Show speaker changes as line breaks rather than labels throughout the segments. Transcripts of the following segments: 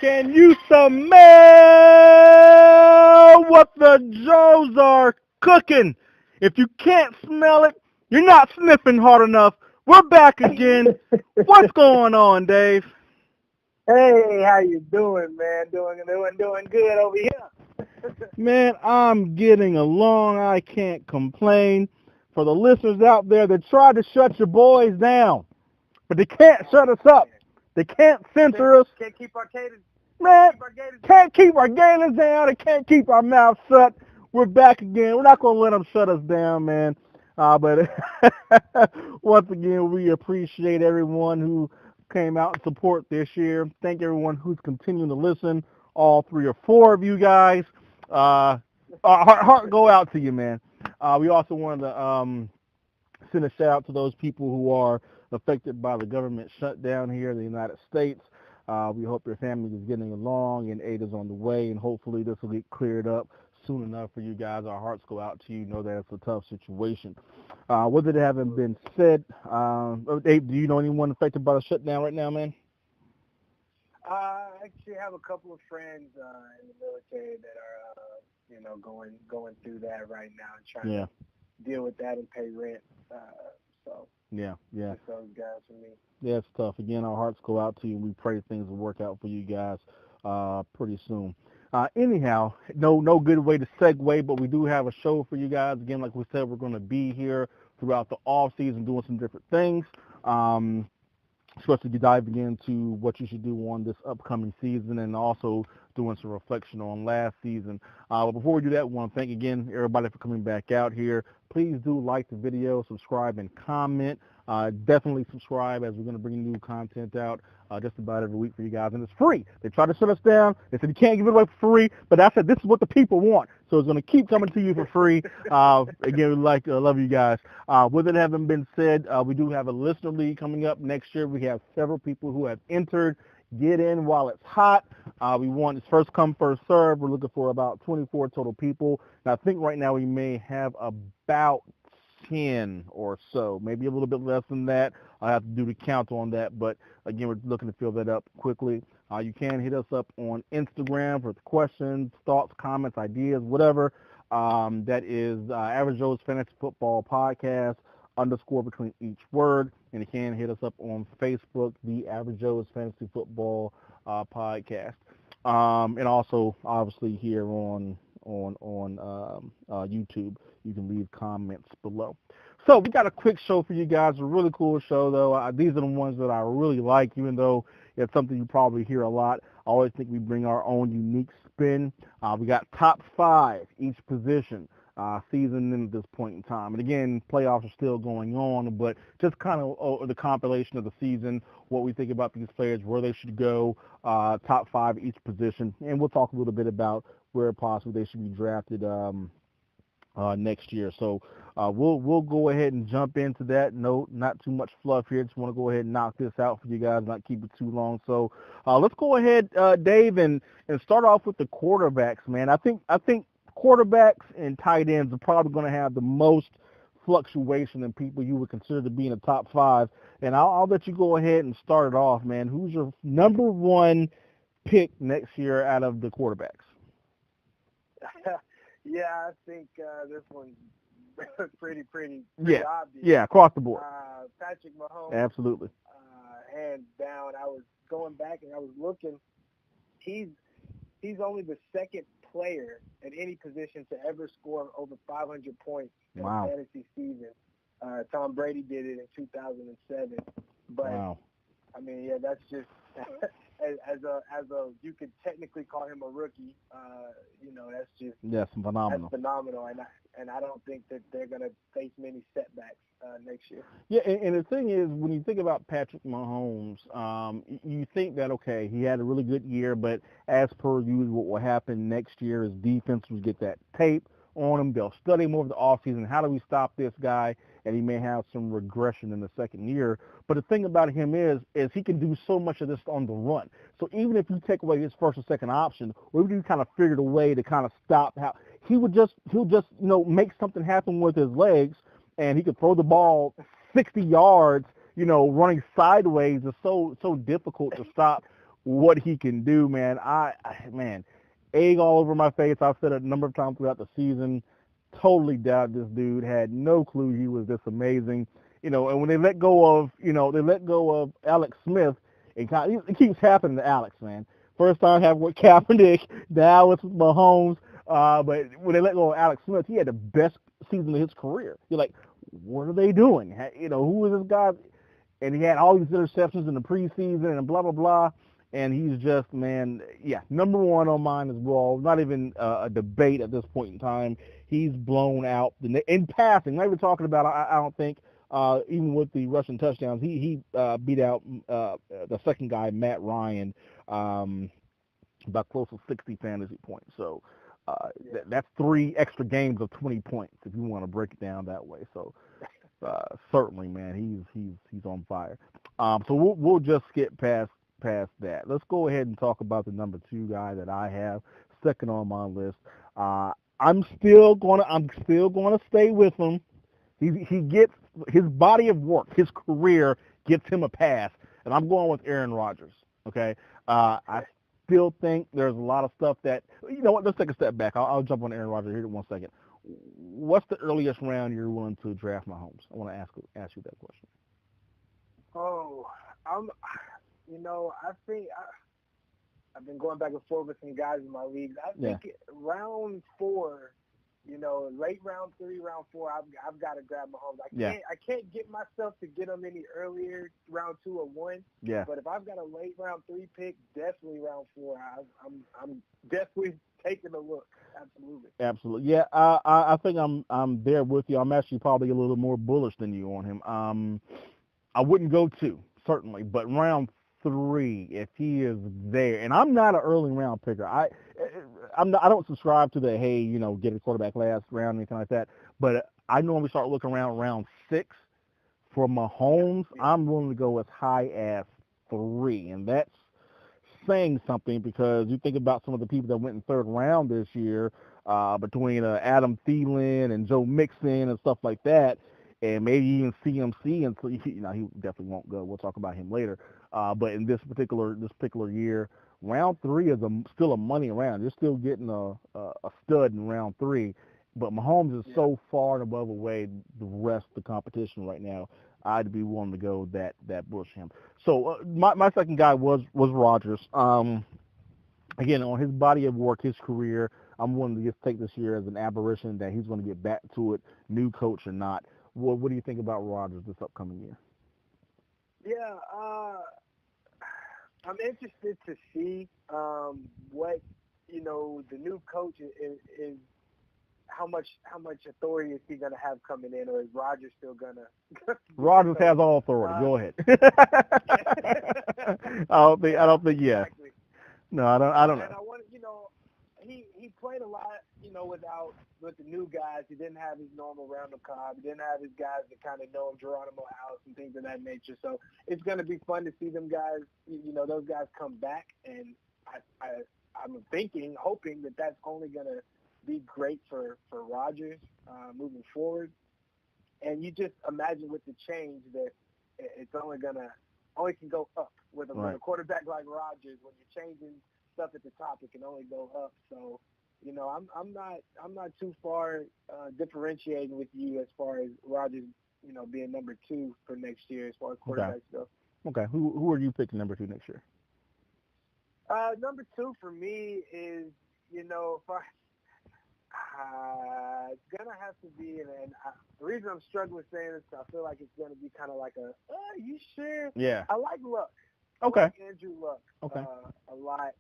Can you smell what the Joes are cooking? If you can't smell it, you're not sniffing hard enough. We're back again. What's going on, Dave?
Hey, how you doing, man? Doing good over here.
Man, I'm getting along. I can't complain. For the listeners out there that tried to shut your boys down, but they can't shut us up. They can't censor us.
Can't keep our cadence.
Man, can't keep our gators down. They can't keep our mouths shut. We're back again. We're not going to let them shut us down, man. But once again, we appreciate everyone who came out and support this year. Thank everyone who's continuing to listen. All three or four of you guys. Our heart go out to you, man. We also wanted to send a shout out to those people who are affected by the government shutdown here in the United States. We hope your family is getting along and aid is on the way, and hopefully this will get cleared up soon enough for you guys. Our hearts go out to you. Know that it's a tough situation. With it having been said, Dave, do you know anyone affected by the shutdown right now, man?
I actually have a couple of friends in the military that are, going through that right now and trying to deal with that and pay rent.
Yeah.
Just those guys for me.
Yeah, it's tough. Again, our hearts go out to you, and we pray things will work out for you guys pretty soon. Anyhow, no good way to segue, but we do have a show for you guys. Again, like we said, we're going to be here throughout the off season doing some different things. Especially diving into what you should do on this upcoming season and also doing some reflection on last season. But before we do that, we want to thank again everybody for coming back out here. Please do like the video, subscribe, and comment. Definitely subscribe as we're going to bring new content out just about every week for you guys. And it's free. They tried to shut us down. They said you can't give it away for free. But I said this is what the people want. So it's going to keep coming to you for free. Again, we love you guys. With it having been said, we do have a listener league coming up next year. We have several people who have entered. Get in while it's hot. We want it's first come, first serve. We're looking for about 24 total people. And I think right now we may have about 10 or so, maybe a little bit less than that. I have to do the count on that, but again, we're looking to fill that up quickly. You can hit us up on Instagram for questions, thoughts, comments, ideas, whatever. That is Average Joe's Fantasy Football Podcast _ between each word, and you can hit us up on Facebook, the Average Joe's Fantasy Football Podcast, and also obviously here on YouTube. You can leave comments below. So we got a quick show for you guys, a really cool show though. These are the ones that I really like, even though it's something you probably hear a lot. I always think we bring our own unique spin. We got top 5 each position. Season in at this point in time. And again, playoffs are still going on, but just kind of the compilation of the season, what we think about these players, where they should go, top 5 each position, and we'll talk a little bit about where possibly they should be drafted next year. So we'll go ahead and jump into that. No, not too much fluff here. Just want to go ahead and knock this out for you guys, not keep it too long. So let's go ahead, Dave, and start off with the quarterbacks, man. I think quarterbacks and tight ends are probably going to have the most fluctuation in people you would consider to be in the top 5. And I'll let you go ahead and start it off, man. Who's your number 1 pick next year out of the quarterbacks?
Yeah, I think this one's pretty
yeah.
obvious.
Yeah, across the board.
Patrick Mahomes.
Absolutely.
Hands down. I was going back and I was looking. He's only the second player at any position to ever score over 500 points in a fantasy season. Tom Brady did it in 2007. But
wow.
I mean, yeah, that's just as a you could technically call him a rookie. That's just phenomenal. That's phenomenal, and I don't think that they're going to face many setbacks next year.
Yeah, and the thing is, when you think about Patrick Mahomes, you think that, okay, he had a really good year, but as per usual, what will happen next year is defense will get that tape on him. They'll study him over the offseason. How do we stop this guy? And he may have some regression in the second year. But the thing about him is he can do so much of this on the run. So even if you take away his first or second option, or if you kind of figured a way to kind of stop how he'll just make something happen with his legs, and he could throw the ball 60 yards, running sideways is so difficult to stop what he can do, man. Man, egg all over my face. I've said it a number of times throughout the season. Totally doubted this dude. Had no clue he was this amazing. And when they let go of, Alex Smith, it keeps happening to Alex, man. First time happened with Kaepernick, now it's with Mahomes. But when they let go of Alex Smith, he had the best season of his career. You're like, what are they doing? Who is this guy? And he had all these interceptions in the preseason and blah, blah, blah. And he's just, man, yeah, number one on mine as well. Not even a debate at this point in time. He's blown out in passing. Not even talking about, I don't think, even with the rushing touchdowns, he beat out the second guy, Matt Ryan, by close to 60 fantasy points. So that's 3 extra games of 20 points if you want to break it down that way. So certainly, man, he's on fire. So we'll just skip past that. Let's go ahead and talk about the number 2 guy that I have second on my list. I'm still gonna stay with him. He gets his body of work, his career gets him a pass, and I'm going with Aaron Rodgers. Okay, I still think there's a lot of stuff that what. Let's take a step back. I'll jump on Aaron Rodgers here in 1 second. What's the earliest round you're willing to draft Mahomes? I want to ask you that question.
Oh, I think I've been going back and forth with some guys in my leagues. I think round 4, late round 3, round 4, I've got to grab Mahomes. I can't get myself to get him any earlier, round 2 or 1.
Yeah.
But if I've got a late round 3 pick, definitely round 4. I'm definitely taking a look.
Absolutely. Yeah. I think I'm there with you. I'm actually probably a little more bullish than you on him. I wouldn't go 2 certainly, but round 3 if he is there. And I'm not an early round picker. I don't subscribe to the get a quarterback last round or anything like that. But I normally start looking around round 6 for Mahomes. I'm willing to go as high as 3, and that's saying something because you think about some of the people that went in 3rd round this year, between Adam Thielen and Joe Mixon and stuff like that, and maybe even CMC, and so he definitely won't go. We'll talk about him later. But in this particular year, round 3 is still a money round. You're still getting a stud in round 3, but Mahomes is so far and above away the rest of the competition right now. I'd be willing to go that bush him. So my second guy was Rodgers. Again, on his body of work, his career, I'm willing to just take this year as an aberration that he's going to get back to it, new coach or not. What do you think about Rodgers this upcoming year?
Yeah, I'm interested to see what the new coach is. How much authority is he going to have coming in, or is Rodgers still going to?
Rodgers has all authority. Go ahead. I don't think. Yeah.
Exactly.
No, I don't know.
And I want he played a lot, with the new guys. He didn't have his normal Randall Cobb. He didn't have his guys that kind of know him, Geronimo House and things of that nature. So it's going to be fun to see them guys, those guys come back. And I'm hoping that that's only going to be great for Rodgers moving forward. And you just imagine with the change that it's only can go up with a quarterback like Rodgers. When you're changing stuff at the top, it can only go up. So, I'm not too far differentiating with you as far as Rodgers, being number 2 for next year as far as quarterbacks go.
Okay. Who are you picking number 2 next year?
Number 2 for me is, if it's gonna have to be, and the reason I'm struggling saying this, I feel like it's gonna be kind of like you sure?
Yeah.
I like Luck.
Okay.
I like Andrew Luck.
Okay.
A lot.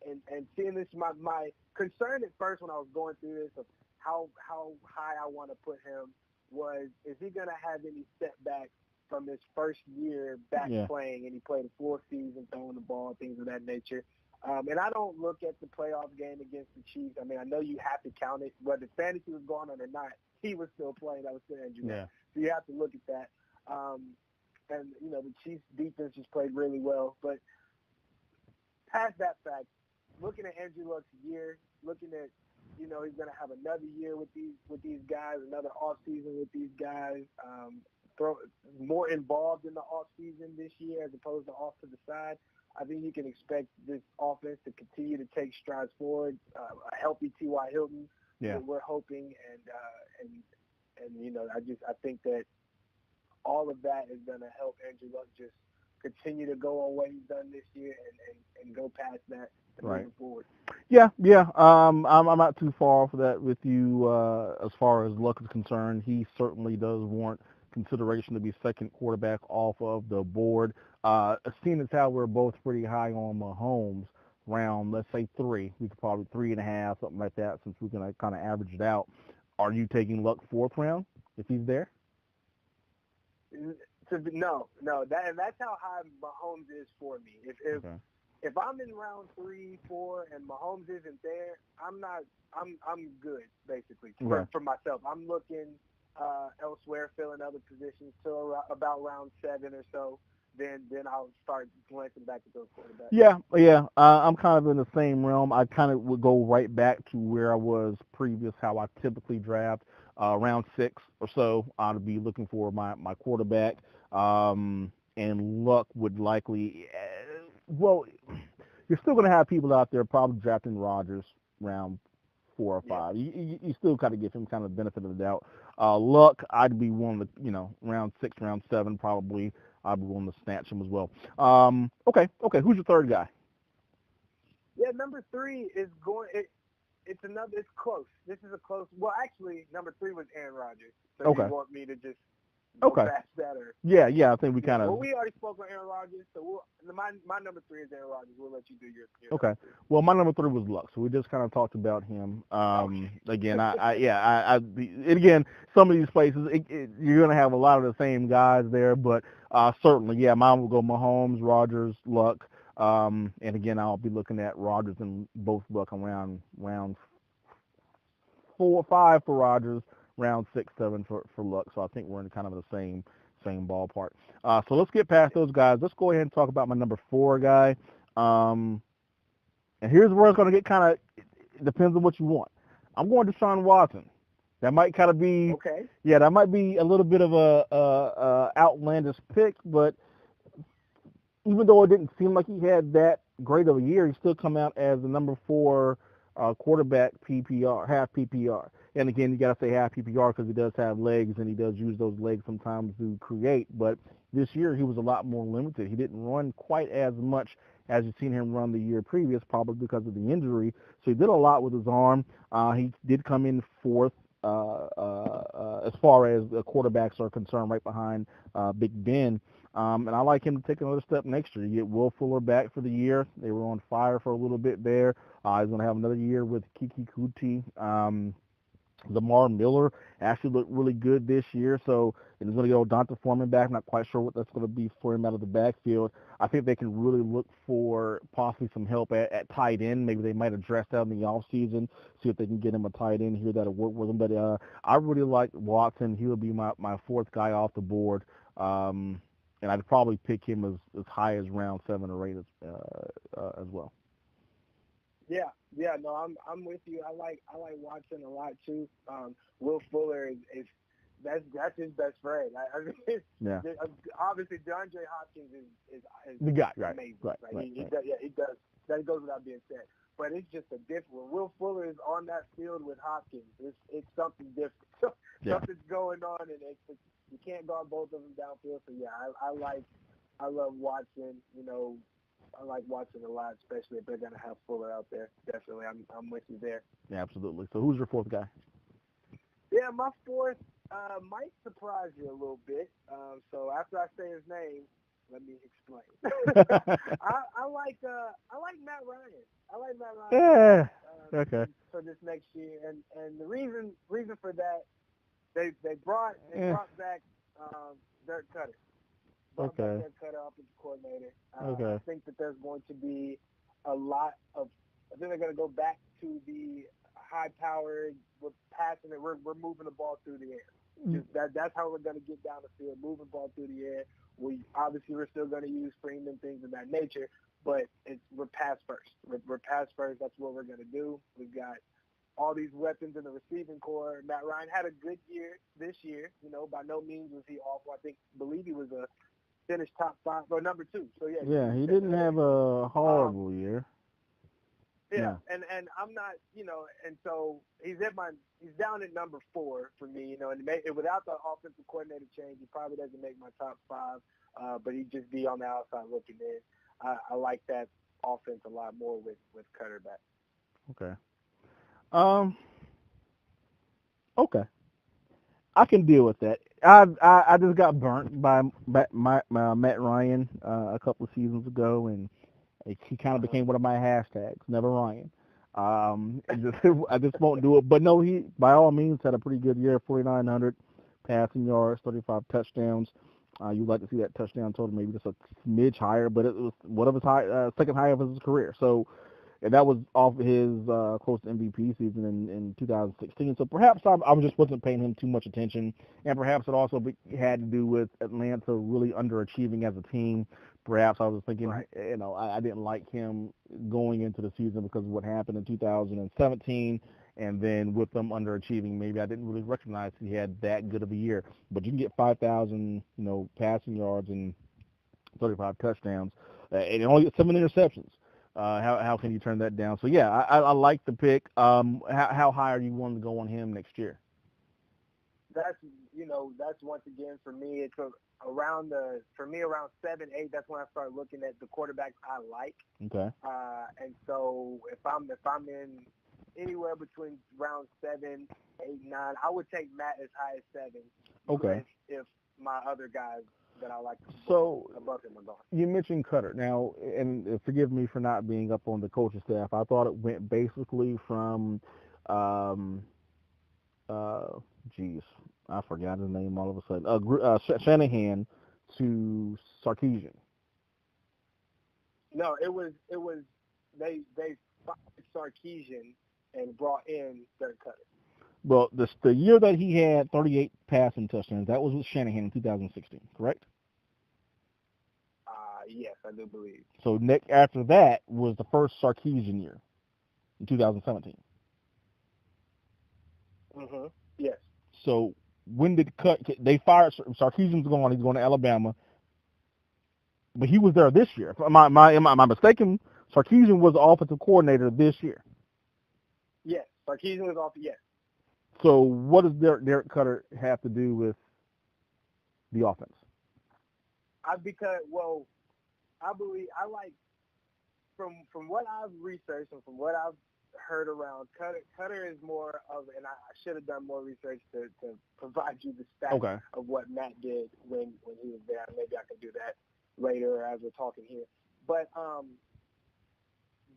And seeing this, my concern at first when I was going through this of how high I want to put him was, is he gonna have any setback from his first year back playing, and he played a full season throwing the ball, things of that nature. And I don't look at the playoff game against the Chiefs. I mean, I know you have to count it, whether fantasy was going on or not. He was still playing. That was still Andrew.
Yeah.
So you have to look at that. And, the Chiefs' defense just played really well. But past that fact, looking at Andrew Luck's year, looking at, he's going to have another year with these guys, another offseason with these guys. more involved in the off season this year as opposed to off to the side. I think you can expect this offense to continue to take strides forward. A healthy T.Y. Hilton, we're hoping, and I think that all of that is going to help Andrew Luck just continue to go on what he's done this year and go past that and moving forward.
Yeah. I'm not too far off of that with you as far as Luck is concerned. He certainly does warrant consideration to be second quarterback off of the board. Seeing as how we're both pretty high on Mahomes, round, let's say 3, we could probably 3.5, something like that, since we can kind of average it out. Are you taking Luck 4th round if he's there?
No, that's how high Mahomes is for me. If I'm in round 3, 4, and Mahomes isn't there, I'm good basically for myself. I'm looking elsewhere, filling other positions till about round 7 or so. Then I'll start glancing back at those quarterbacks.
Yeah. I'm kind of in the same realm. I kind of would go right back to where I was previous, how I typically draft. Round 6 or so, I'd be looking for my quarterback. And Luck would likely, you're still going to have people out there probably drafting Rodgers round 4 or 5. You still kind of give him kind of benefit of the doubt. Luck, I'd be willing to, round 6, round 7 probably. I'd be willing to snatch him as well. Okay. Who's your third guy?
Yeah, number 3 is going. It's close. This is a close. Well, actually, number 3 was Aaron Rodgers. So you want me to just go past that? Or,
yeah. I think we kind of.
Well, we already spoke on Aaron Rodgers, so my number 3 is Aaron Rodgers. We'll let you do your
okay. Well, my number 3 was Luck, so we just kind of talked about him. Again, again, some of these places you're going to have a lot of the same guys there, but certainly, mine will go Mahomes, Rodgers, Luck. And again, I'll be looking at Rodgers and both Luck around round 4, 5 for Rodgers, round 6, 7 for Luck. So I think we're in kind of the same ballpark. So let's get past those guys. Let's go ahead and talk about my number 4 guy. And here's where it's going to get kind of, it depends on what you want. I'm going to Deshaun Watson. That might kind of be, that might be a little bit of a outlandish pick, but even though it didn't seem like he had that great of a year, he still come out as the number 4 quarterback PPR, half PPR. And again, you got to say half PPR because he does have legs and he does use those legs sometimes to create. But this year he was a lot more limited. He didn't run quite as much as you've seen him run the year previous, probably because of the injury. So he did a lot with his arm. He did come in 4th as far as the quarterbacks are concerned, right behind Big Ben. And I like him to take another step next year. You get Will Fuller back for the year. They were on fire for a little bit there. He's going to have another year with Kiki Kuti. Lamar Miller actually looked really good this year, so he's going to get Donta Foreman back. Not quite sure what that's going to be for him out of the backfield. I think they can really look for possibly some help at tight end. Maybe they might address that in the offseason, see if they can get him a tight end here that'll work with him. But I really like Watson. He will be my 4th guy off the board. And I'd probably pick him as high as round 7 or 8 as well.
Yeah, no, I'm with you. I like Watson a lot too. Will Fuller is that's his best friend. Obviously DeAndre Hopkins is
the guy,
amazing.
Right.
He does. That goes without being said. But it's just a different. When Will Fuller is on that field with Hopkins, it's something different. Something's going on, and you can't guard both of them downfield. So I love Watson. I like Watson a lot, especially if they're going to have Fuller out there. Definitely, I'm with you there.
Yeah, absolutely. So who's your 4th guy?
Yeah, my 4th might surprise you a little bit. So after I say his name, let me explain. I like Matt Ryan. I like Matt Ryan.
Okay.
For this next year, and the reason for that, they brought back Dirk Cutter.
Okay.
Cut offensive coordinator.
Okay.
I think that there's going to be a lot of. I think they're going to go back to the high-powered. We're passing it. We're moving the ball through the air. That's how we're going to get down the field, moving the ball through the air. We're still going to use screen and things of that nature, but we're pass first. We're pass first. That's what we're going to do. We've got all these weapons in the receiving core. Matt Ryan had a good year this year. By no means was he awful. Believe he was a finished top 5 or number 2. So yeah,
Yeah, he didn't have a horrible year.
Yeah, and I'm not, and so he's down at number 4 for me, and without the offensive coordinator change, he probably doesn't make my top 5, but he'd just be on the outside looking in. I like that offense a lot more with Cutter back.
Okay. Okay. I can deal with that. I just got burnt by Matt Ryan a couple of seasons ago, and he kind of became one of my hashtags. Never Ryan. I just won't do it. But no, he by all means had a pretty good year. 4,900 passing yards, 35 touchdowns. You'd like to see that touchdown total maybe just a smidge higher, but it was one of his second highest of his career. So. And that was off his close to MVP season in 2016. So perhaps I just wasn't paying him too much attention, and perhaps it also had to do with Atlanta really underachieving as a team. Perhaps I was thinking,
right.
I didn't like him going into the season because of what happened in 2017, and then with them underachieving, maybe I didn't really recognize he had that good of a year. But you can get 5,000, passing yards and 35 touchdowns, and only get 7 interceptions. How can you turn that down? So yeah, I like the pick. How high are you wanting to go on him next year?
That's once again for me. It's around 7-8. That's when I start looking at the quarterbacks I like.
Okay.
And so if I'm in anywhere between round 7, 8, 9, I would take Matt as high as 7.
Okay.
If my other guys that I like above him are gone.
You mentioned Cutter. Now, and forgive me for not being up on the coaching staff. I thought it went basically from, I forgot his name all of a sudden. Shanahan to Sarkisian.
No, it was they fired Sarkisian and brought in Dirk Cutter.
Well, the year that he had 38 passing touchdowns, that was with Shanahan in 2016, correct?
Yes, I do believe.
So after that was the first Sarkisian year in 2017.
Yes.
So when did they fired Sarkisian's gone? He's going to Alabama, but he was there this year. Am I mistaken? Sarkisian was the offensive coordinator this year.
Yes, Sarkisian was off. Yes.
So what does Derek Cutter have to do with the offense?
I believe I like from what I've researched and from what I've heard around Cutter is more of, and I should have done more research to provide you the stats of what Matt did when he was there. Maybe I can do that later as we're talking here. But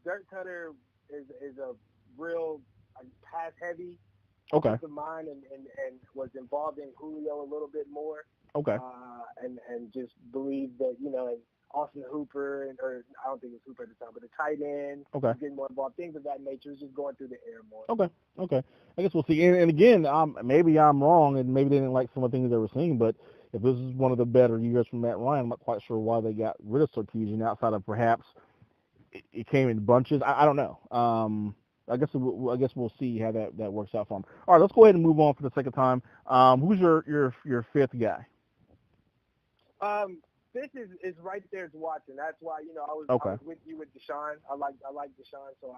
Dirk Cutter is a real pass heavy offensive mind and was involved in Julio a little bit more.
Okay.
And just believe that, Austin Hooper, or I don't think it was Hooper at the time, but the tight end, getting more involved, things of that nature, is just going through the air more.
Okay. I guess we'll see. And again, maybe I'm wrong, and maybe they didn't like some of the things they were seeing, but if this is one of the better years from Matt Ryan, I'm not quite sure why they got rid of Sarkisian outside of perhaps it came in bunches. I don't know. I guess we'll see how that works out for him. All right, let's go ahead and move on for the second time. Who's your fifth guy?
This is right there to watching. That's why I was with you with Deshaun. I like Deshaun, so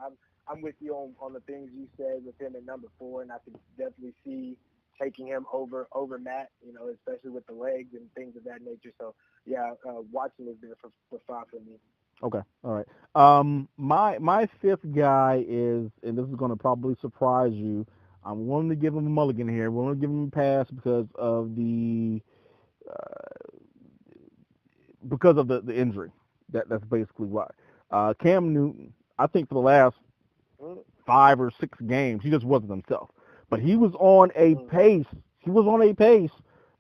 I'm with you on the things you said with him at number 4, and I could definitely see taking him over Matt. Especially with the legs and things of that nature. So yeah, Watson is there for 5 for me.
Okay, all right. My fifth guy is, and this is going to probably surprise you. I'm willing to give him a mulligan here. I'm willing to give him a pass because of the injury. That's basically why. Cam Newton, I think for the last 5 or 6 games, he just wasn't himself. But he was on a pace.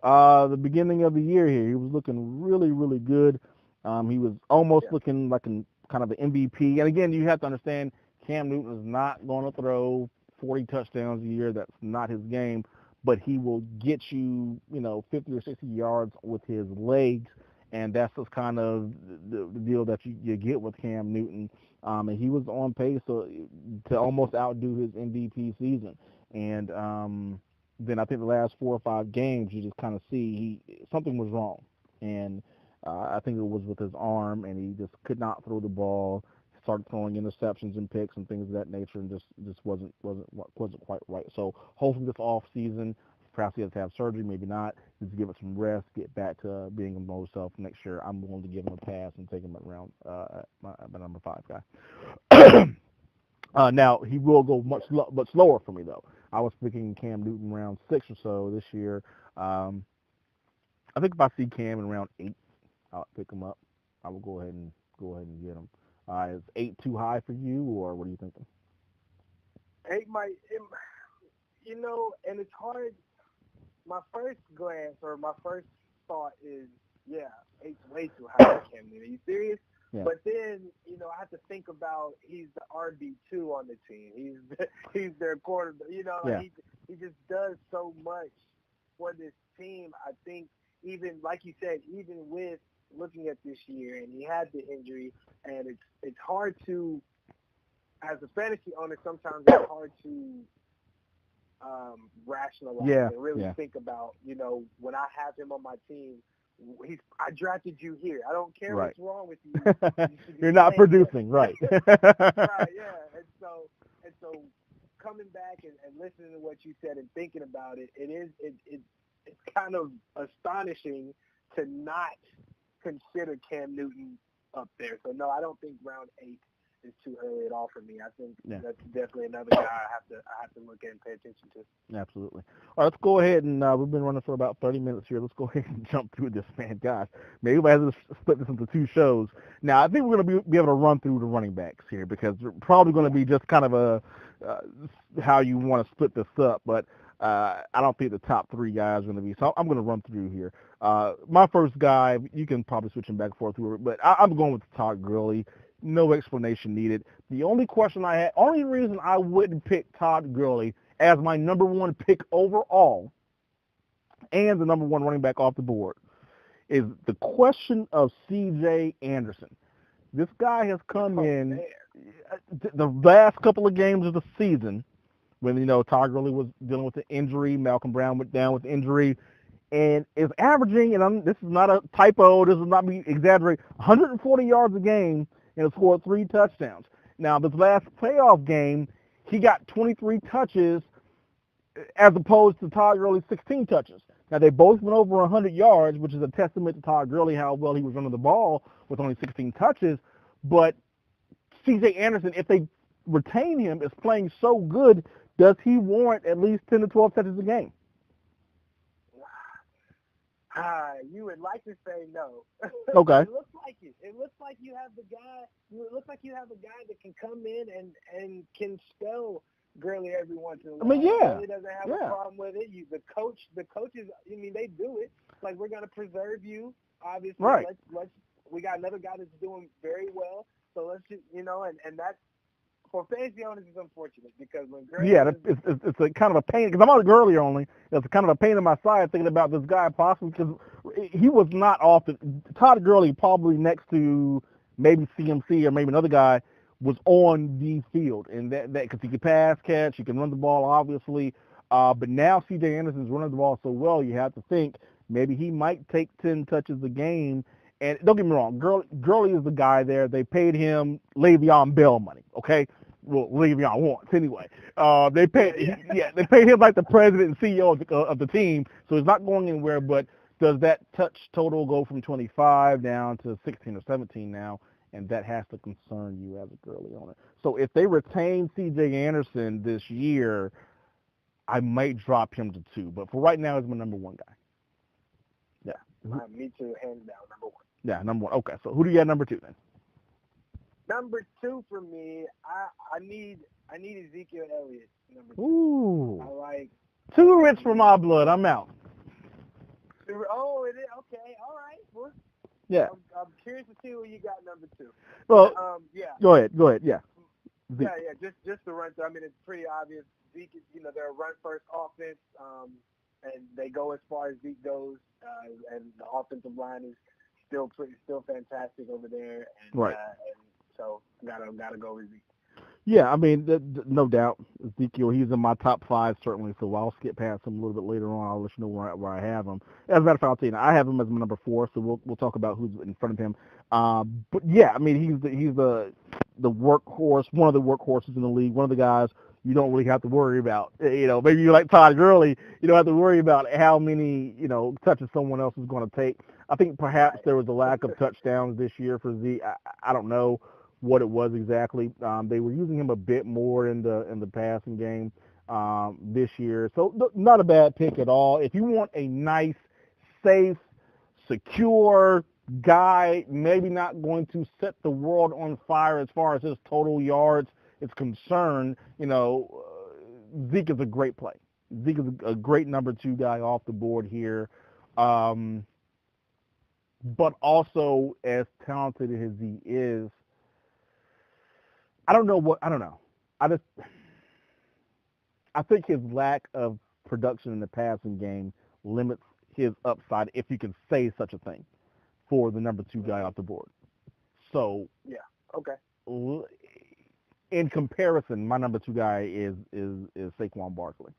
The beginning of the year here, he was looking really, really good. He was almost looking like kind of an MVP. And again, you have to understand, Cam Newton is not going to throw 40 touchdowns a year. That's not his game. But he will get you, 50 or 60 yards with his legs. And that's just kind of the deal that you get with Cam Newton. And he was on pace to almost outdo his MVP season. And then I think the last 4 or 5 games, you just kind of see something was wrong. And I think it was with his arm, and he just could not throw the ball. Started throwing interceptions and picks and things of that nature, and just wasn't quite right. So hopefully this off season, perhaps he has to have surgery, maybe not. Just give it some rest, get back to being a normal self next year. I'm willing to give him a pass and take him around my number 5 guy. Now he will go much slower for me though. I was picking Cam Newton around 6 or so this year. I think if I see Cam in around 8, I'll pick him up. I will go ahead and get him. Is 8 too high for you, or what are you thinking?
8 might, and it's hard. My first glance or my first thought is, yeah, 8's way too high for Cam Newton. Are you serious? Yeah. But then, I have to think about he's the RB2 on the team. He's their quarterback. Yeah. He just does so much for this team. I think even, like you said, even with looking at this year, and he had the injury, and it's hard to, as a fantasy owner, sometimes it's hard to rationalize and really think about, when I have him on my team, I drafted you here. I don't care what's wrong with you.
You're not producing, right?
Right, yeah. And so coming back and listening to what you said and thinking about it, it's kind of astonishing to not consider Cam Newton up there. So no, I don't think round 8 is too early at all for me. I think that's definitely another guy I have to look at and pay attention to.
Absolutely. All right, let's go ahead and we've been running for about 30 minutes here. Let's go ahead and jump through this, man. Gosh, maybe we have to split this into 2 shows. Now, I think we're going to be able to run through the running backs here because they're probably going to be just kind of how you want to split this up, but I don't think the top 3 guys are going to be. So I'm going to run through here. My first guy, you can probably switch him back and forth through it, but I'm going with Todd Gurley. No explanation needed. The only reason I wouldn't pick Todd Gurley as my number 1 pick overall and the number 1 running back off the board is the question of C.J. Anderson. This guy has come in the last couple of games of the season when, Todd Gurley was dealing with the injury, Malcolm Brown went down with injury, and is averaging, and this is not a typo, this is not me exaggerating, 140 yards a game and scored 3 touchdowns. Now, this last playoff game, he got 23 touches as opposed to Todd Gurley's 16 touches. Now, they both went over 100 yards, which is a testament to Todd Gurley, how well he was running the ball with only 16 touches. But C.J. Anderson, if they retain him, is playing so good, does he warrant at least 10 to 12 touches a game?
You would like to say no.
Okay.
It looks like it. It looks like you have the guy. It looks like you have a guy that can come in and can spell Gurley every once in a while.
I mean, yeah.
Gurley doesn't have a problem with it. The coaches. I mean, they do it. Like, we're gonna preserve you. Obviously,
right.
Let's. We got another guy that's doing very well. So let's just, and that's. For fantasy owners, it's unfortunate because when Gurley
it's a kind of a pain because I'm on Gurley only. It's kind of a pain in my side thinking about this guy possibly because he was not often. Todd Gurley probably next to maybe CMC or maybe another guy was on the field and that because he can pass, catch, he can run the ball obviously. But now C.J. Anderson's running the ball so well, you have to think maybe he might take 10 touches a game. And don't get me wrong, Gurley is the guy there. They paid him Le'Veon Bell money, okay? Well, Le'Veon wants anyway. They paid him like the president and CEO of the team, so he's not going anywhere. But does that touch total go from 25 down to 16 or 17 now? And that has to concern you as a Gurley owner. So if they retain C.J. Anderson this year, I might drop him to 2. But for right now, he's my number 1 guy. Yeah.
Me too, hands down, number 1.
Yeah, number 1. Okay, so who do you got number 2 then?
Number 2 for me, I need Ezekiel Elliott. Number 2.
Ooh.
I like.
Too rich for my blood. I'm out.
Oh, it is okay. All right. Well,
yeah.
I'm curious to see who you got number 2.
Well,
yeah.
Go ahead. Yeah.
Zeke. Yeah. Just to run through. I mean, it's pretty obvious. Zeke is, they're a run-first offense, and they go as far as Zeke goes, and the offensive line is still fantastic over there,
Right.
and so gotta go with Zeke.
Yeah, I mean, no doubt, Ezekiel. He's in my top five certainly. So I'll skip past him a little bit later on. I'll let you know where I have him. As a matter of fact, I'll tell you now, I have him as my number four. So we'll talk about who's in front of him. But yeah, I mean, he's the workhorse, one of the workhorses in the league. One of the guys you don't really have to worry about. Maybe you like Todd Gurley. You don't have to worry about how many touches someone else is going to take. I think perhaps there was a lack of touchdowns this year for Zeke. I don't know what it was exactly. They were using him a bit more in the passing game this year, so not a bad pick at all. If you want a nice, safe, secure guy, maybe not going to set the world on fire as far as his total yards is concerned, Zeke is a great play. Zeke is a great number two guy off the board here. But also as talented as he is, I don't know. I think his lack of production in the passing game limits his upside, if you can say such a thing, for the number two guy off the board. So
yeah, okay.
In comparison, my number two guy is Saquon Barkley.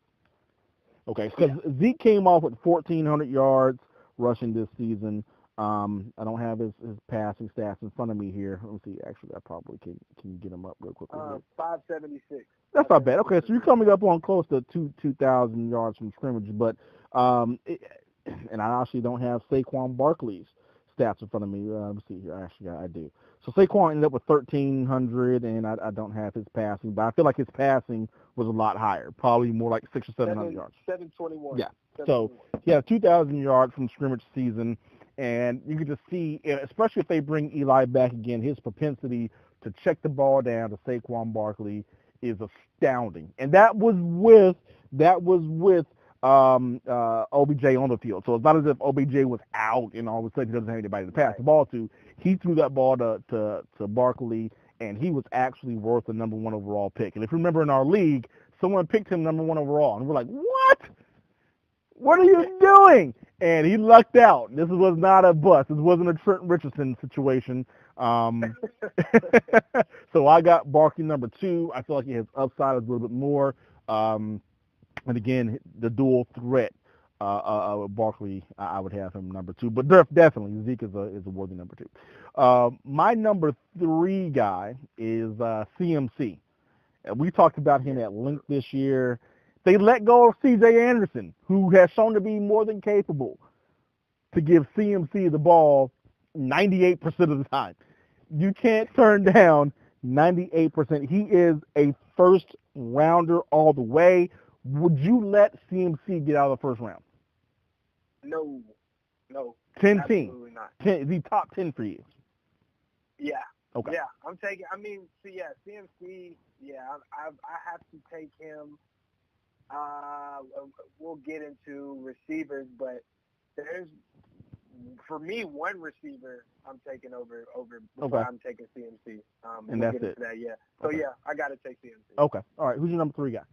Okay, because Zeke came off with 1,400 yards rushing this season. I don't have his passing stats in front of me here. Let me see. Actually, I probably can get him up real quickly.
576.
That's not bad. Okay, so you're coming up on close to 2,000 yards from scrimmage, but and I actually don't have Saquon Barkley's stats in front of me. Let me see here. Actually, I do. So Saquon ended up with 1,300, and I don't have his passing, but I feel like his passing was a lot higher, probably more like 600 or 700 yards.
721.
Yeah. So he had 2,000 yards from scrimmage season, and you can just see, especially if they bring Eli back again, his propensity to check the ball down to Saquon Barkley is astounding. And that was with OBJ on the field. So it's not as if OBJ was out and all of a sudden he doesn't have anybody to pass the ball to. He threw that ball to Barkley, and he was actually worth the number one overall pick. And if you remember in our league, someone picked him number one overall, and we're like, what? What are you doing? And he lucked out. This was not a bust. This wasn't a Trent Richardson situation. So I got Barkley number two. I feel like he has upside a little bit more. And again, the dual threat Barkley, I would have him number two. But definitely, Zeke is a worthy number two. My number three guy is CMC. And we talked about him at length this year. They let go of C.J. Anderson, who has shown to be more than capable to give CMC the ball 98% of the time. You can't turn down 98%. He is a first rounder all the way. Would you let CMC get out of the first round?
No.
10
absolutely
team.
Not.
10, is he top 10 for you?
Yeah.
Okay.
Yeah, I'm taking. I mean, CMC. Yeah, I have to take him. We'll get into receivers, but there's, for me, one receiver I'm taking over before I'm taking CMC.
And
we'll
that's
get into that, yeah. So,
okay.
yeah, I got to take CMC.
Okay. All right. Who's your number three guy?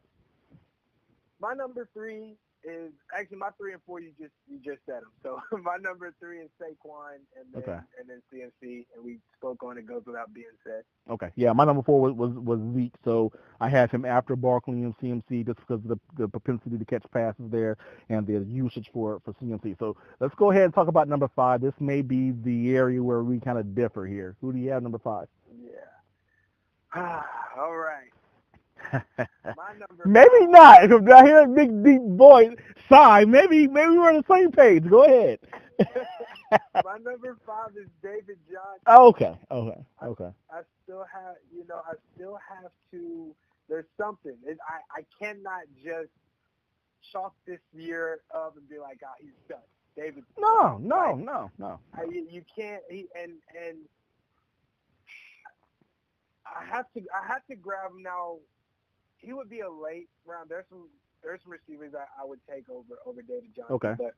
My number three is, actually, my 3 and 4, you just said them. So, my number three is Saquon, and then CMC, and we spoke on it, goes without being said.
Okay. Yeah, my number four was Zeke, so I had him after Barkley and CMC just because of the propensity to catch passes there and the usage for CMC. So let's go ahead and talk about number five. This may be the area where we kind of differ here. Who do you have number five?
Yeah. All right. My number
maybe not. If I hear a big deep voice sigh, maybe we're on the same page. Go ahead.
My number five is David Johnson.
Okay.
I still have to. There's something. I cannot just chalk this year up and be like, he's done. David.
No.
You can't. And I have to grab him now. He would be a late round. There's some receivers I would take over David Johnson.
Okay.
But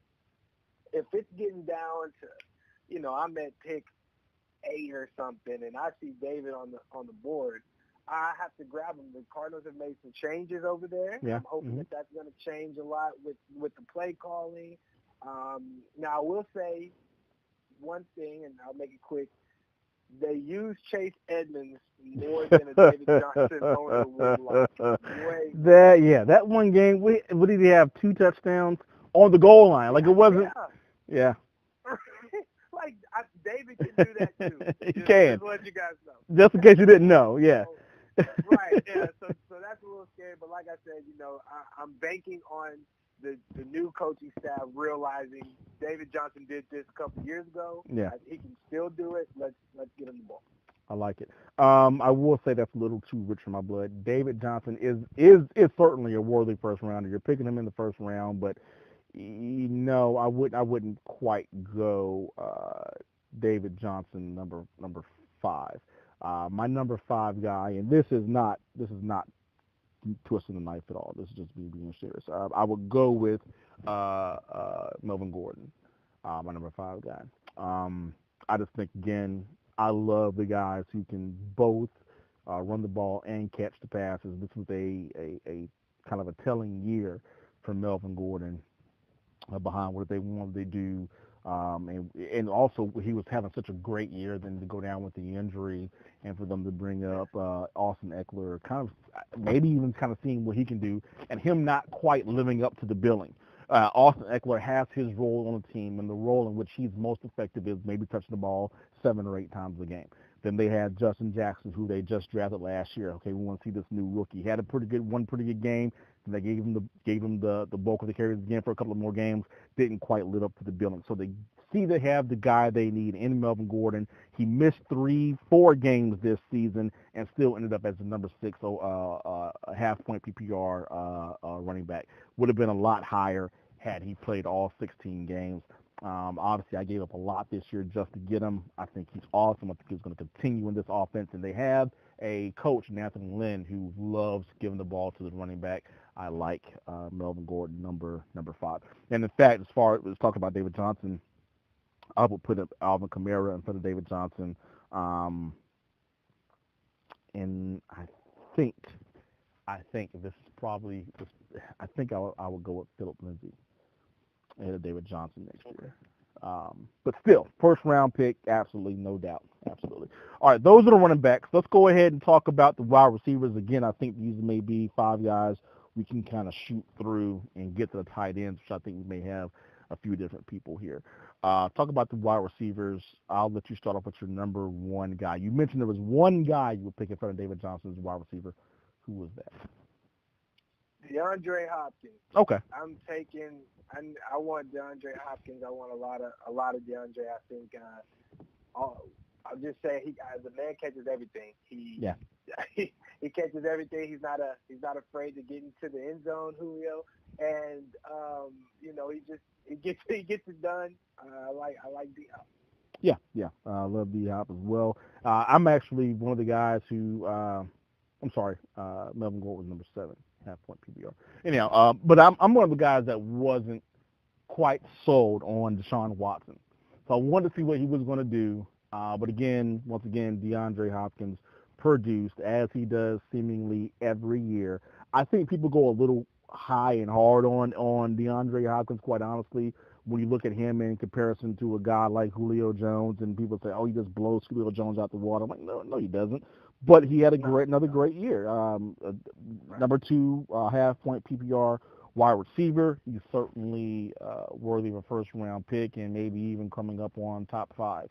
if it's getting down to, I'm at pick 8 or something, and I see David on the board, I have to grab him. The Cardinals have made some changes over there.
Yeah.
I'm hoping that that's going to change a lot with the play calling. Now, I will say one thing, and I'll make it quick. They use Chase Edmonds more than a David Johnson owner would like.
That one game, what did he have? 2 touchdowns on the goal line. Like, it wasn't. Yeah.
David can do that too.
He can.
Just to let you guys know.
Just in case you didn't know, yeah.
Right, yeah. So that's a little scary, but like I said, I'm banking on the new coaching staff realizing David Johnson did this a couple of years ago.
Yeah.
He can still do it. Let's get him the ball.
I like it. I will say that's a little too rich for my blood. David Johnson is certainly a worthy first rounder. You're picking him in the first round, but no, I wouldn't quite go David Johnson number 5. My number 5 guy, and this is not twisting the knife at all. This is just me being serious. I would go with Melvin Gordon, my number 5 guy. I just think, again, I love the guys who can both run the ball and catch the passes. This was a kind of a telling year for Melvin Gordon behind what they wanted to do. And also he was having such a great year, then to go down with the injury and for them to bring up Austin Eckler, kind of maybe even kind of seeing what he can do, and him not quite living up to the billing. Austin Eckler has his role on the team, and the role in which he's most effective is maybe touching the ball 7 or 8 times a game. Then they had Justin Jackson, who they just drafted last year. Okay, we want to see this new rookie. He had one pretty good game, and they gave him the bulk of the carries again for a couple of more games. Didn't quite live up to the billing. So they see they have the guy they need in Melvin Gordon. He missed 3-4 games this season and still ended up as the number 6, a half-point PPR running back. Would have been a lot higher had he played all 16 games. Obviously, I gave up a lot this year just to get him. I think he's awesome. I think he's going to continue in this offense. And they have a coach, Anthony Lynn, who loves giving the ball to the running back. I like Melvin Gordon, number 5. And in fact, as far as talking about David Johnson, I would put Alvin Kamara in front of David Johnson. And I think this is probably, I think I would go with Philip Lindsay ahead of David Johnson next year. But still, first round pick, absolutely, no doubt. Absolutely. All right, those are the running backs. Let's go ahead and talk about the wide receivers. Again, I think these may be 5 guys we can kind of shoot through and get to the tight ends, which I think we may have a few different people here. Talk about the wide receivers. I'll let you start off with your number 1 guy. You mentioned there was one guy you would pick in front of David Johnson as a wide receiver. Who was that?
DeAndre Hopkins.
Okay.
I want DeAndre Hopkins. I want a lot of DeAndre. I think I'll just say the man catches everything. He catches everything. He's not afraid to get into the end zone, Julio, and he gets it done. I like D-Hop.
Yeah. I love D-Hop as well. I'm actually one of the guys who Melvin Gordon was number 7. Half-point PPR. Anyhow, but I'm one of the guys that wasn't quite sold on Deshaun Watson. So I wanted to see what he was going to do. But once again, DeAndre Hopkins produced, as he does seemingly every year. I think people go a little high and hard on DeAndre Hopkins, quite honestly, when you look at him in comparison to a guy like Julio Jones, and people say, oh, he just blows Julio Jones out the water. I'm like, no, he doesn't. But he had another great year. Number 2 half-point PPR wide receiver. He's certainly worthy of a first-round pick and maybe even coming up on top 5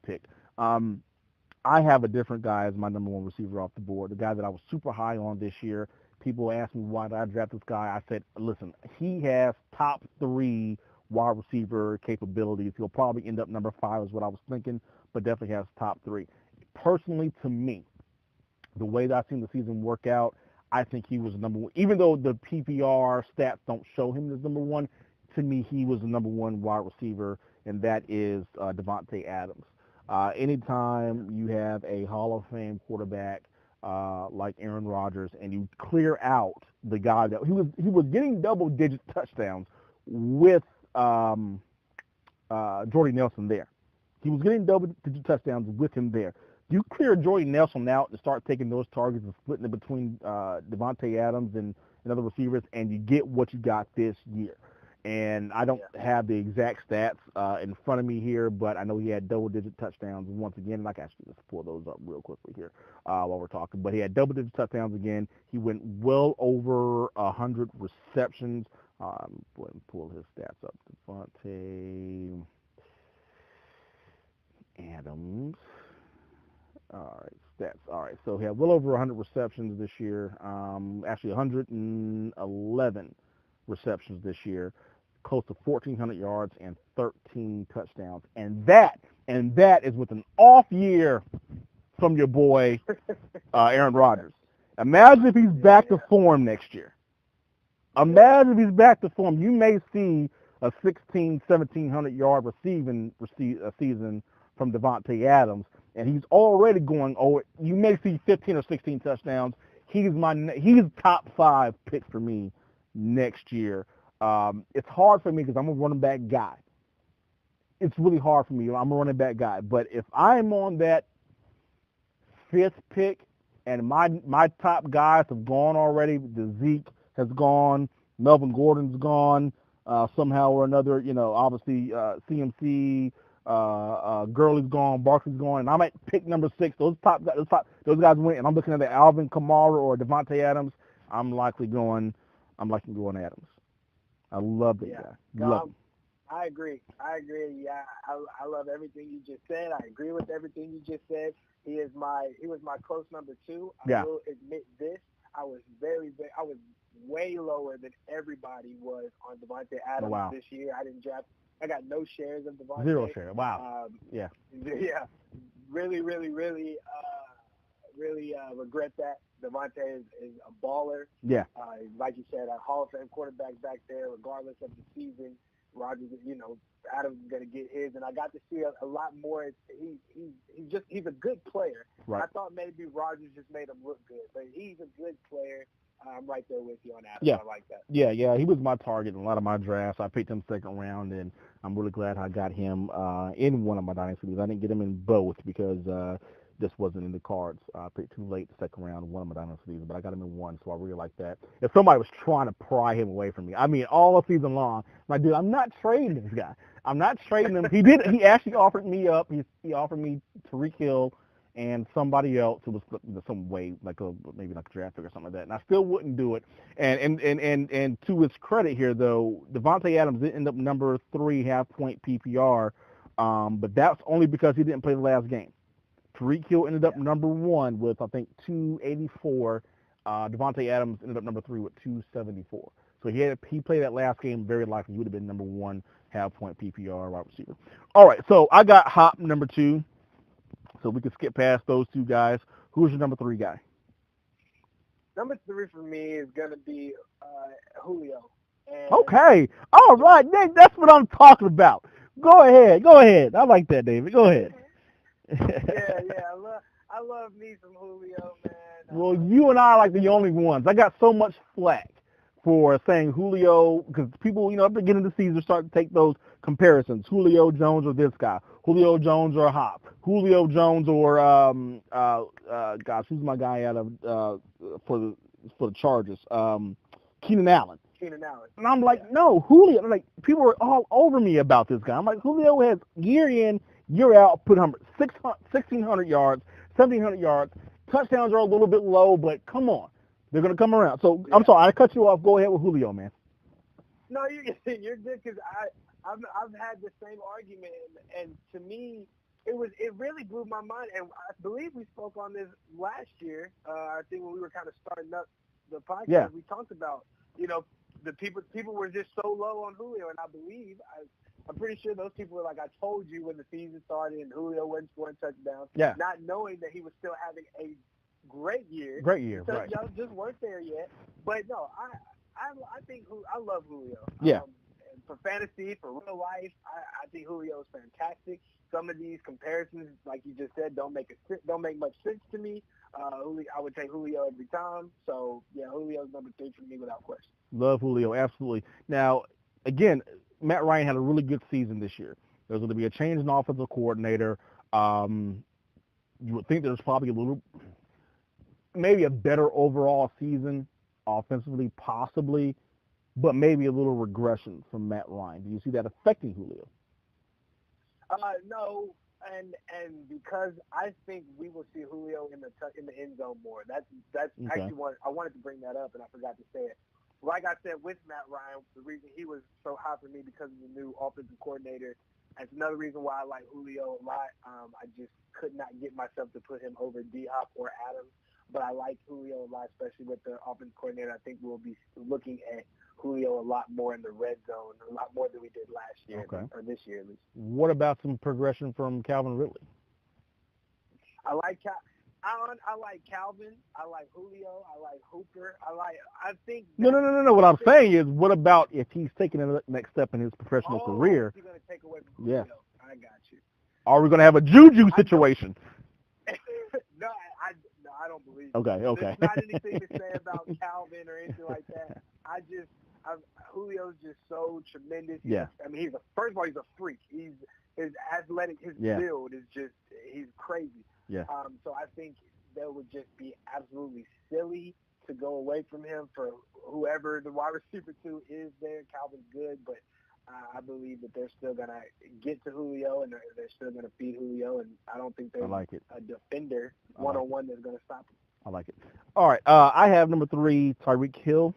pick. I have a different guy as my number 1 receiver off the board, the guy that I was super high on this year. People ask me why did I draft this guy. I said, listen, he has top 3 wide receiver capabilities. He'll probably end up number 5 is what I was thinking, but definitely has top 3. Personally, to me, the way that I've seen the season work out, I think he was number 1. Even though the PPR stats don't show him as number 1, to me, he was the number 1 wide receiver, and that is Devontae Adams. Anytime you have a Hall of Fame quarterback like Aaron Rodgers, and you clear out the guy that he was getting double-digit touchdowns with Jordy Nelson there. He was getting double-digit touchdowns with him there. You clear Jordy Nelson out and start taking those targets and splitting it between Devontae Adams and other receivers, and you get what you got this year. And I don't have the exact stats in front of me here, but I know he had double-digit touchdowns once again. And I can actually just pull those up real quickly here while we're talking. But he had double-digit touchdowns again. He went well over 100 receptions. Go ahead and pull his stats up. Devontae Adams. All right, stats. All right, so he had well over 100 receptions this year. Actually, 111 receptions this year, close to 1,400 yards and 13 touchdowns. And that is with an off year from your boy Aaron Rodgers. Imagine if he's back to form next year. Imagine if he's back to form. You may see a 1,700 yard receiving season from Devontae Adams, and he's already going. Oh, you may see 15 or 16 touchdowns. He's top 5 pick for me next year. It's hard for me because I'm a running back guy. It's really hard for me. I'm a running back guy, but if I'm on that 5th pick and my top guys have gone already, the Zeke has gone, Melvin Gordon's gone, somehow or another, obviously CMC, Gurley's gone, Barkley's gone, and I'm at pick number 6. Those guys went, and I'm looking at the Alvin Kamara or Devontae Adams. I'm likely going Adams. I love that guy. Love him.
I agree. Yeah, I love everything you just said. I agree with everything you just said. He was my close number 2. I will admit this. I was way lower than everybody was on Devontae Adams this year. I got no shares of Devontae.
0 shares. Wow.
Yeah. Really regret that. Devontae is a baller.
Yeah.
Like you said, a Hall of Fame quarterback back there, regardless of the season. Rodgers, Adams is going to get his, and I got to see a lot more. He's a good player.
Right.
I thought maybe Rodgers just made him look good, but he's a good player. I'm right there with you on Adams.
Yeah.
I like that.
Yeah, he was my target in a lot of my drafts. I picked him 2nd round, and I'm really glad I got him in one of my dynasty leagues. I didn't get him in both because this wasn't in the cards. I picked too late the 2nd round in one of my dynasty leagues, but I got him in one, so I really like that. If somebody was trying to pry him away from me, I mean, all season long, I'm like, dude, I'm not trading this guy. I'm not trading him. He actually offered me up. He offered me Tariq Hill and somebody else who was some way, maybe like a draft pick or something like that, and I still wouldn't do it. And to his credit here, though, Devontae Adams did end up number 3 half-point PPR, but that's only because he didn't play the last game. Tariq Hill ended up number 1 with, I think, 284. Devontae Adams ended up number 3 with 274. So he played that last game. Very likely he would have been number 1 half-point PPR wide receiver. All right, so I got Hop number 2. So we can skip past those 2 guys. Who's your number 3 guy?
Number 3 for me is going to be Julio. And
okay. All right. That's what I'm talking about. Go ahead. I like that, David. Go ahead.
I love me some Julio, man.
Well, you and I are like the only ones. I got so much flack for saying Julio because people, at the beginning of the season start to take those comparisons. Julio Jones or this guy. Julio Jones or Hop. Julio Jones or gosh, who's my guy out of for the Chargers? Keenan Allen. And I'm like, no, Julio. Like people are all over me about this guy. I'm like, Julio has year in, year out, put 1,600 yards, 1,700 yards. Touchdowns are a little bit low, but come on. They're going to come around. So, I'm sorry, I cut you off. Go ahead with Julio, man.
No, you're good because I've had the same argument, and to me, it really blew my mind. And I believe we spoke on this last year. I think when we were kind of starting up the podcast, we talked about, the people were just so low on Julio, and I believe I'm pretty sure those people were like, I told you when the season started and Julio wasn't scoring touchdowns, not knowing that he was still having a great year. So
right.
y'all just weren't there yet. But no, I think I love Julio.
Yeah.
For fantasy, for real life, I think Julio is fantastic. Some of these comparisons, like you just said, don't make much sense to me. I would take Julio every time. So yeah, Julio's number 3 for me without question.
Love Julio, absolutely. Now, again, Matt Ryan had a really good season this year. There's going to be a change in offensive coordinator. You would think there's probably maybe a better overall season offensively, possibly. but maybe a little regression from Matt Ryan. Do you see that affecting Julio?
No, and because I think we will see Julio in the end zone more. That's
Okay.
actually what I wanted to bring that up, and I forgot to say it. Like I said, with Matt Ryan, the reason he was so high for me because of the new offensive coordinator. That's another reason why I like Julio a lot. I just could not get myself to put him over D-Hop or Adams, but I like Julio a lot, especially with the offensive coordinator. I think we'll be looking at Julio a lot more in the red zone, a lot more than we did last year,
Okay.
or this year at least.
What about some progression from Calvin Ridley?
I like Calvin. I like Julio. I like Hooper. I think.
No. What I'm saying is, what about if he's taking the next step in his professional career?
He's going to take away from Julio. Yeah. I got you.
Are we going to have a Juju situation?
No, I don't believe it.
Okay.
There's not anything to say about Calvin or anything like that. Julio's just so tremendous.
Yeah.
I mean, first of all, he's a freak. His athletic, his build is just, he's crazy.
Yeah.
So I think that would just be absolutely silly to go away from him for whoever the wide receiver 2 is there. Calvin's good, but I believe that they're still going to get to Julio, and they're still going to feed Julio, and I don't think there's a defender one-on-one that's going to stop him.
I like it. All right. I have number 3, Tyreek Hill.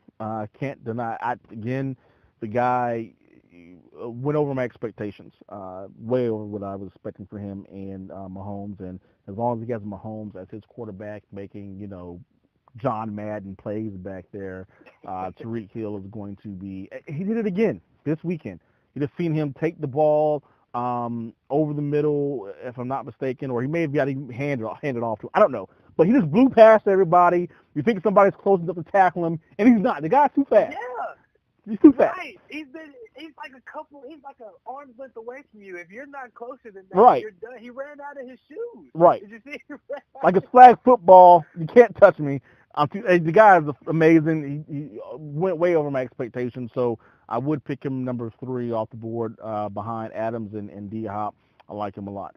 Can't deny. Again, the guy went over my expectations, way over what I was expecting for him and Mahomes. And as long as he has Mahomes as his quarterback, making John Madden plays back there, Tyreek Hill is going to be. He did it again this weekend. You just seen him take the ball over the middle, if I'm not mistaken, or he may have got him handed off to him. I don't know. But he just blew past everybody. You think somebody's close enough to tackle him, and he's not. The guy's too fast.
Yeah.
He's too fast.
Right. He's like an arm's length away from you. If you're not closer than that, you're done. He ran out of his shoes.
Right.
Did you see?
Like it's flag football. You can't touch me. The guy is amazing. He went way over my expectations, so I would pick him number 3 off the board behind Adams and D-Hop. I like him a lot.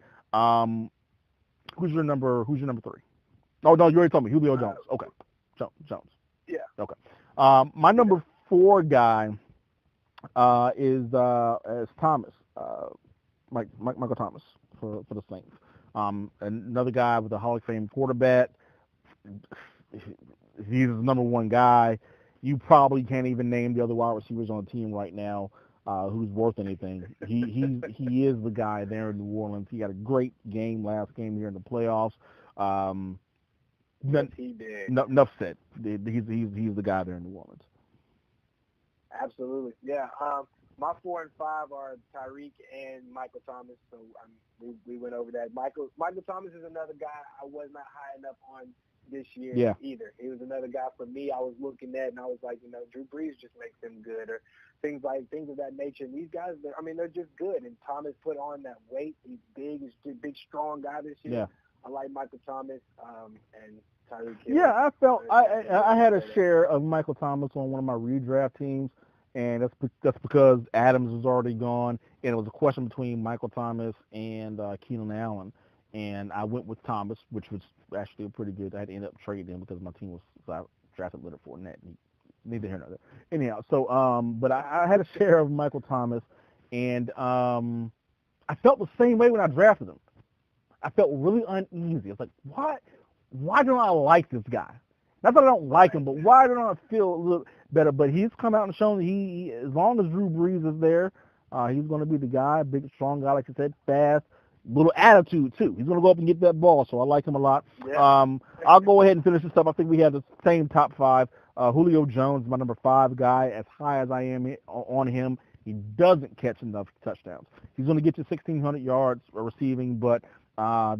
Who's your number 3? Oh, no, you already told me. Julio Jones. Okay. Jones.
Yeah.
Okay. My number 4 guy is Thomas, Michael Thomas for the Saints. Another guy with a Hall of Fame quarterback. He's the number 1 guy. You probably can't even name the other wide receivers on the team right now who's worth anything. He is the guy there in New Orleans. He had a great last game here in the playoffs.
Yes, he did.
Enough said. He's the guy there in New Orleans.
Absolutely, yeah. My 4 and 5 are Tyreek and Michael Thomas. So we went over that. Michael Thomas is another guy I was not high enough on this year either. He was another guy for me. I was looking at and I was like, Drew Brees just makes him good, or things of that nature. And these guys, they're just good. And Thomas put on that weight. He's big. He's a big, strong guy this year.
Yeah.
I like Michael Thomas and Tyreek Hill.
Yeah, I felt I had a share of Michael Thomas on one of my redraft teams, and that's because Adams was already gone, and it was a question between Michael Thomas and Keenan Allen, and I went with Thomas, which was actually pretty good. I had to end up trading him because my team was I drafted Leonard Fournette. Neither here nor there. Anyhow, so but I had a share of Michael Thomas, and I felt the same way when I drafted him. I felt really uneasy. I was like, why don't I like this guy? Not that I don't like him, but why don't I feel a little better? But he's come out and shown that he as long as Drew Brees is there, he's going to be the guy, big, strong guy, like you said, fast, little attitude, too. He's going to go up and get that ball, so I like him a lot.
Yeah.
I'll go ahead and finish this up. I think we have the same top 5. Julio Jones, my number 5 guy, as high as I am on him. He doesn't catch enough touchdowns. He's going to get you 1,600 yards receiving, but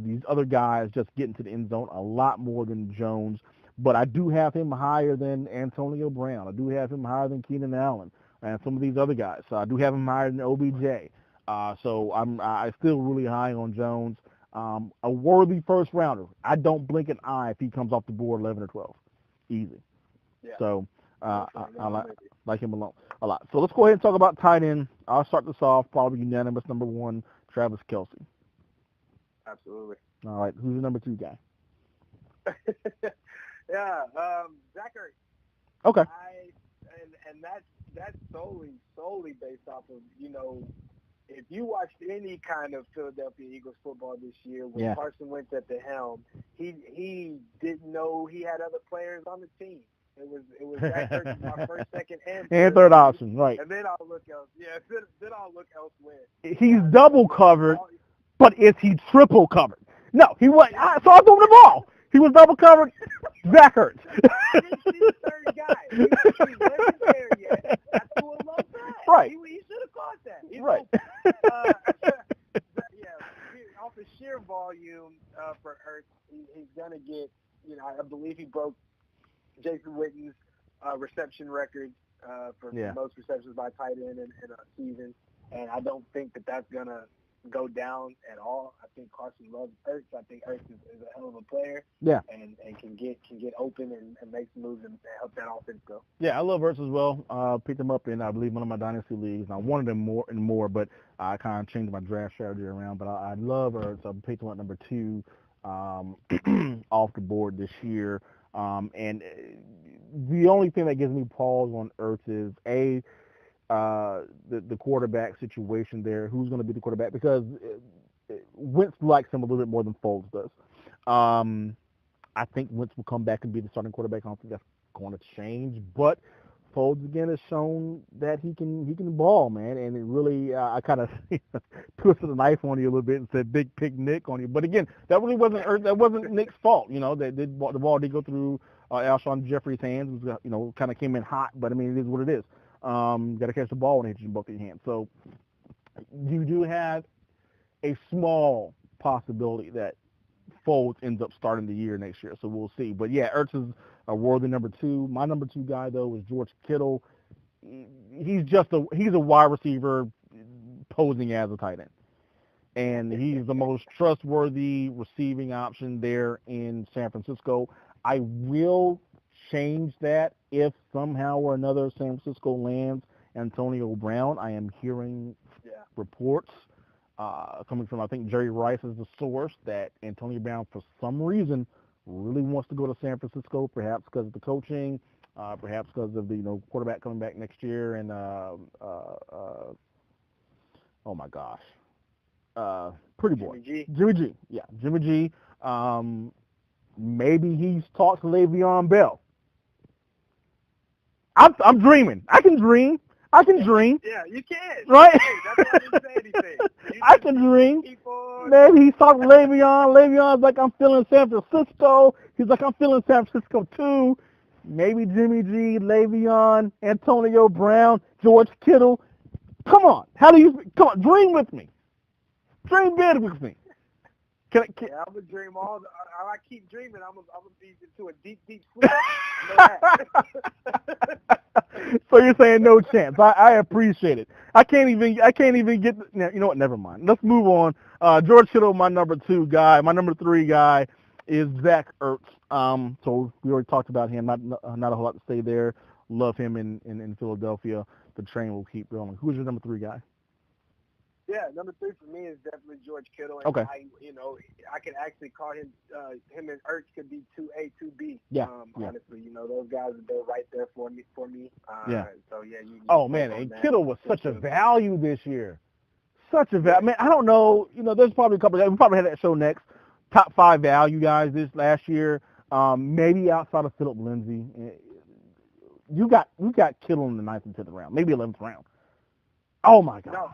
these other guys just get into the end zone a lot more than Jones. But I do have him higher than Antonio Brown. I do have him higher than Keenan Allen and some of these other guys. So I do have him higher than OBJ. So I'm still really high on Jones. A worthy first rounder. I don't blink an eye if he comes off the board 11 or 12. Easy.
Yeah.
So I like him a lot. So let's go ahead and talk about tight end. I'll start this off. Probably unanimous number 1, Travis Kelce.
Absolutely.
All right. Who's your number 2 guy?
Yeah, Zach Ertz.
Okay.
And that's solely based off of, if you watched any kind of Philadelphia Eagles football this year with Carson Wentz at the helm, he didn't know he had other players on the team. It was Zach Ertz, my first, second, and
third option, right?
And then I'll look else. Yeah, then I'll look elsewhere.
He's double covered, but is he triple covered? No, he was. So I threw him the ball. He was double covered. Zach Ertz.
He's the third guy. He wasn't there yet. I threw him low back.
Right.
He should have caught that.
Right.
Yeah, off the sheer volume for Ertz, he's gonna get. I believe he broke Jason Witten's reception record for most receptions by tight end in a season, and I don't think that's gonna go down at all. I think Carson loves Ertz. I think Ertz is a hell of a player.
Yeah.
And can get open and make some moves and help that offense go.
Yeah, I love Ertz as well. Picked him up in, I believe, one of my dynasty leagues. I wanted him more, but I kind of changed my draft strategy around. But I love Ertz. I picked him up number 2 off the board this year. And the only thing that gives me pause on Ertz is the quarterback situation there. Who's going to be the quarterback? Because Wentz likes him a little bit more than Foles does. I think Wentz will come back and be the starting quarterback. I don't think that's going to change. But Foles again has shown that he can ball, man. And it really, I kind of twisted the knife on you a little bit and said big pig Nick on you. But again, that really wasn't Nick's fault. The ball did go through Alshon Jeffrey's hands. It was, kind of came in hot. But I mean, it is what it is. Got to catch the ball when it hits you in both of your hands. So you do have a small possibility that Foles ends up starting the year next year. So we'll see. But yeah, Ertz is a worthy number 2. My number 2 guy though is George Kittle. He's a wide receiver posing as a tight end, and he's the most trustworthy receiving option there in San Francisco. I will change that if somehow or another San Francisco lands Antonio Brown. I am hearing reports coming from, I think Jerry Rice is the source, that Antonio Brown for some reason really wants to go to San Francisco, perhaps because of the coaching, perhaps because of the quarterback coming back next year, and oh my gosh, pretty boy Jimmy G. Yeah, Jimmy G. Maybe he's talked to Le'Veon Bell. I'm dreaming. I can dream.
Yeah, you can.
Right?
Hey, that's why I didn't say anything.
I can dream. Maybe he's talking to Le'Veon. Le'Veon's like, I'm feeling San Francisco. He's like, I'm feeling San Francisco too. Maybe Jimmy G, Le'Veon, Antonio Brown, George Kittle. Come on. Come on, dream with me. Dream big with me.
Yeah, I'm going to dream all. I keep dreaming. I'm going to be into a deep, deep sleep.
So you're saying no chance. I appreciate it. I can't even get. You know what? Never mind. Let's move on. George Kittle, my number 2 guy. My number 3 guy is Zach Ertz. So we already talked about him. Not a whole lot to say there. Love him in Philadelphia. The train will keep rolling. Who's your number 3 guy?
Yeah, number 3 for me is definitely George Kittle. And
okay.
I could actually call him and Ertz could be 2A, 2B.
Yeah.
Honestly, those guys they're right there for me.
Yeah.
So yeah.
Man, and Kittle was such a value this year. Such a value. Man, I don't know. There's probably a couple. We probably had that show next. Top 5 value guys this last year. Maybe outside of Philip Lindsay. You got Kittle in the 9th and 10th round, maybe 11th round. Oh my God.
No.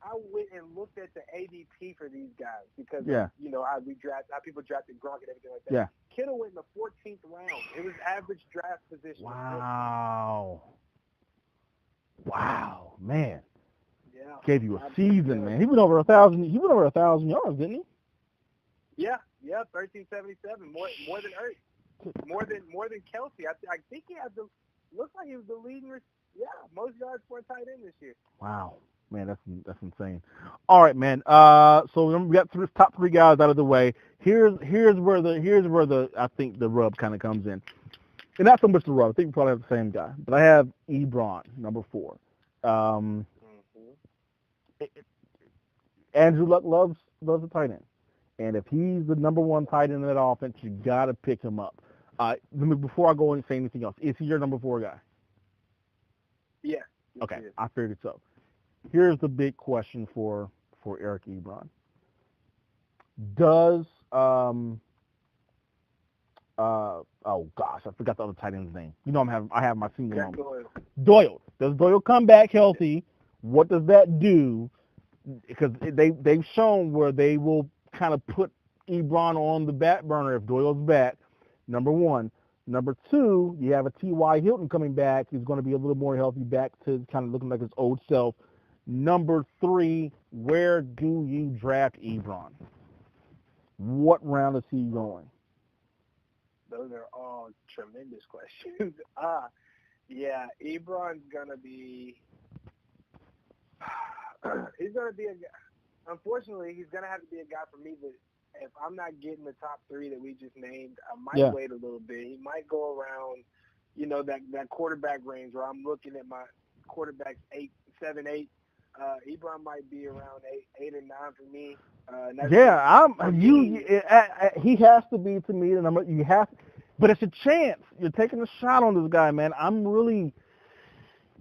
I went and looked at the ADP for these guys because how people drafted Gronk and everything like that.
Yeah.
Kittle went in the 14th round. It was average draft position.
Wow, man.
Yeah.
Gave you a season, man. He went over 1,000. He went over 1,000 yards, didn't he?
Yeah. 1377. More than Ertz. More than Kelsey. I think he had looks like he was the leading. Most yards for a tight end this year.
Wow. Man, that's insane. All right, man. So we got the top 3 guys out of the way. Here's where the I think the rub kind of comes in, and not so much the rub. I think we probably have the same guy, but I have Ebron, number 4. Andrew Luck loves the tight end, and if he's the number 1 tight end in that offense, you got to pick him up. Before I go and say anything else, is he your number 4 guy?
Yeah. Yes,
Okay,
he is.
I figured so. Here's the big question for Eric Ebron. Does oh gosh, I forgot the other tight end's name. You know I have my single
Jack
moment.
Doyle.
Doyle. Does Doyle come back healthy? What does that do? Because they've shown where they will kind of put Ebron on the back burner if Doyle's back. Number one. Number two, you have a T.Y. Hilton coming back. He's going to be a little more healthy, back to kind of looking like his old self. Number three, where do you draft Ebron? What round is he going?
Those are all tremendous questions. Yeah, Ebron's gonna be. He's gonna be a. Unfortunately, he's gonna have to be a guy for me that if I'm not getting the top three that we just named, I might
Yeah.
wait a little bit. He might go around, that quarterback range where I'm looking at my quarterbacks 8, 7, 8. Ebron might be around 8 or 9 for me. And that's just
Yeah,
for
you.
me.
He has to be to me the number. You have, but it's a chance. You're taking a shot on this guy, man. I'm really,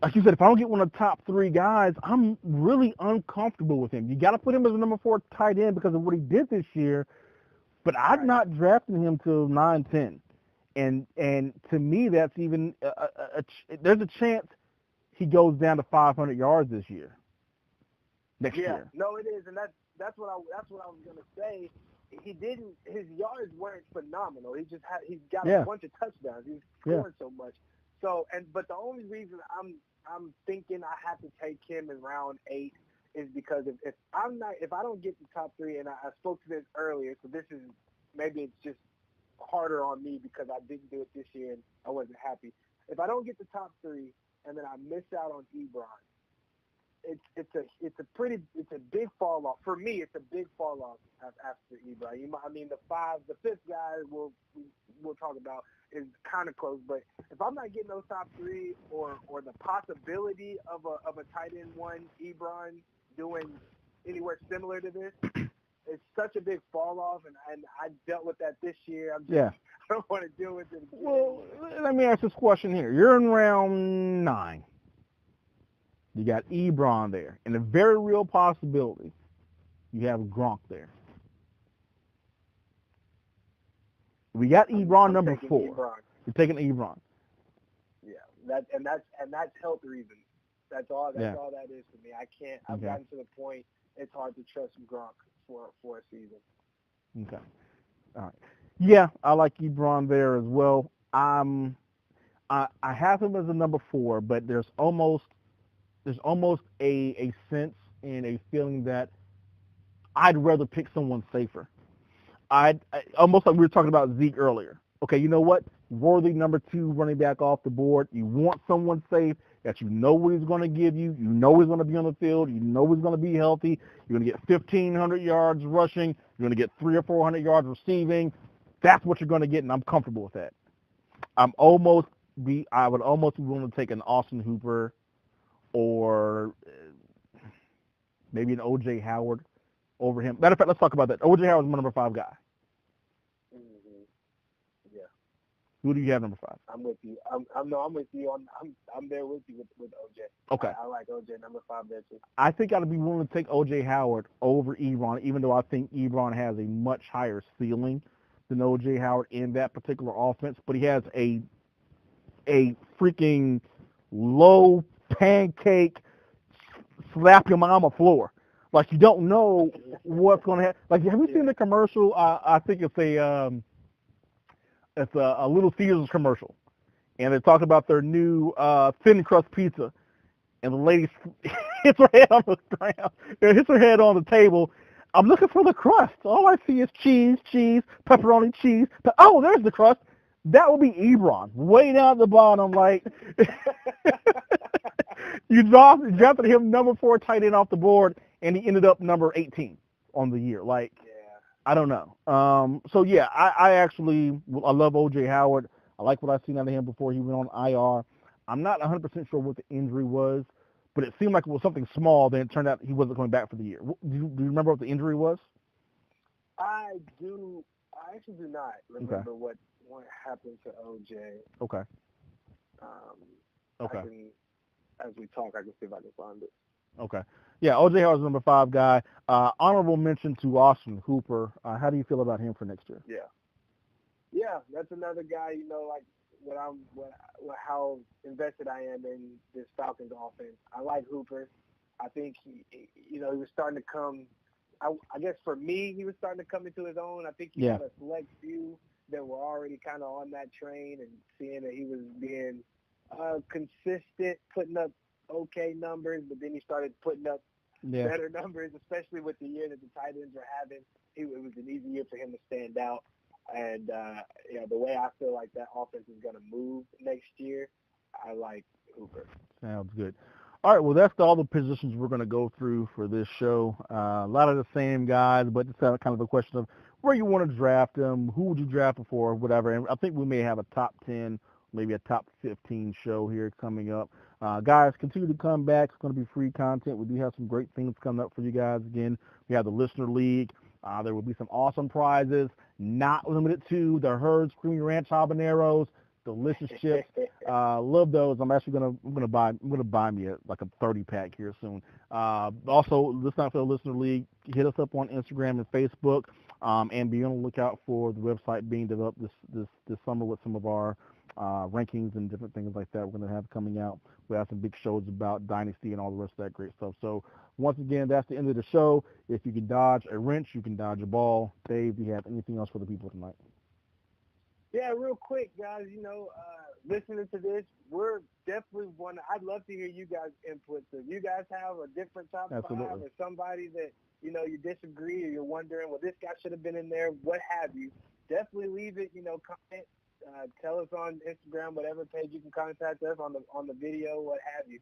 like you said, if I don't get one of the top three guys, I'm really uncomfortable with him. You got to put him as a number 4 tight end because of what he did this year. But I'm
Right.
not drafting him till 9, 10. And to me, that's even there's a chance he goes down to 500 yards this year, next
Yeah,
year.
no, it is, and that's what I was gonna say. He didn't. His yards weren't phenomenal. He's got a
Yeah,
bunch of touchdowns. He's
yeah,
scoring so much. But the only reason I'm thinking I have to take him in round 8 is because if I don't get the top three, and I spoke to this earlier, so this is maybe it's just harder on me because I didn't do it this year and I wasn't happy. If I don't get the top three and then I miss out on Ebron, it's a big fall off for me. It's a big fall off after Ibrahim. I mean, the fifth guy we'll talk about is kind of close, but if I'm not getting those top three or the possibility of a tight end one Ebron doing anywhere similar to this, it's such a big fall off, and I dealt with that this year.
yeah.
I don't want to deal with it again.
Well, let me ask this question here. You're in round 9. You got Ebron there, and a very real possibility you have Gronk there. We got Ebron
I'm
number
taking
4.
Ebron.
You're taking Ebron.
Yeah, that's health reasons. That's all. That's
Yeah.
all that is for me. I can't. I've
Okay.
gotten to the point. It's hard to trust Gronk for a season.
Okay. All right. Yeah, I like Ebron there as well. I have him as a number 4, but there's almost a sense and a feeling that I'd rather pick someone safer. I almost like we were talking about Zeke earlier. Okay, you know what? Worthy number 2 running back off the board. You want someone safe that you know what he's going to give you. You know he's going to be on the field. You know he's going to be healthy. You're going to get 1,500 yards rushing. You're going to get 300 or 400 yards receiving. That's what you're going to get, and I'm comfortable with that. I would almost be willing to take an Austin Hooper or maybe an O.J. Howard over him. Matter of fact, let's talk about that. O.J. Howard's my number 5 guy.
Mm-hmm. Yeah,
Who do you have number 5?
I'm with you. I'm with you. I'm there with you with OJ.
Okay.
I like OJ number 5 there too.
I think I'd be willing to take O.J. Howard over Ebron, even though I think Ebron has a much higher ceiling than O.J. Howard in that particular offense. But he has a freaking low pancake slap your mama floor. Like you don't know what's going to happen. Like have you seen the commercial? I think it's a Little Caesars commercial, and they talk about their new thin crust pizza, and the lady hits her head on the ground, hits her head on the table. I'm looking for the crust. All I see is cheese, pepperoni, cheese. Oh, there's the crust. That will be Ebron, way down at the bottom. Like you drafted him number 4 tight end off the board, and he ended up number 18 on the year. Like
Yeah.
I don't know. So yeah, I love O.J. Howard. I like what I've seen out of him before he went on IR. I'm not 100% sure what the injury was, but it seemed like it was something small. Then it turned out he wasn't coming back for the year. Do you remember what the injury was?
I do. I actually do not remember what happened to OJ.
Okay.
Um, I
Okay.
can. as we talk, I can see if I can find it.
Okay. Yeah, O.J. Howard's number 5 guy. Honorable mention to Austin Hooper. How do you feel about him for next year?
Yeah, that's another guy. Like how invested I am in this Falcons offense. I like Hooper. I think he was starting to come. I guess for me, he was starting to come into his own. I think he had a select few that were already kind of on that train, and seeing that he was being consistent, putting up okay numbers, but then he started putting up better numbers, especially with the year that the tight ends were having. It was an easy year for him to stand out. And, the way I feel like that offense is going to move next year, I like Hooper.
Sounds good. All right, well, that's all the positions we're going to go through for this show. A lot of the same guys, but it's kind of a question of where you want to draft them, who would you draft before, whatever. And I think we may have a top 10, maybe a top 15 show here coming up. Guys, continue to come back. It's going to be free content. We do have some great things coming up for you guys. Again, we have the Listener League. There will be some awesome prizes, not limited to the Herd's Creamy Ranch Habaneros, delicious chips. Love those. I'm gonna buy me like a 30-pack here soon. Also, let's not for the Listener League. Hit us up on Instagram and Facebook, and be on the lookout for the website being developed this summer with some of our rankings and different things like that we're going to have coming out. We have some big shows about Dynasty and all the rest of that great stuff. So once again, that's the end of the show. If you can dodge a wrench, you can dodge a ball. Dave, do you have anything else for the people tonight?
Yeah, real quick, guys, listening to this, we're definitely I'd love to hear you guys' input. So if you guys have a different top 5 or somebody that, you disagree or you're wondering, well, this guy should have been in there, what have you, definitely leave it, comment. Tell us on Instagram, whatever page you can contact us on the video, what have you.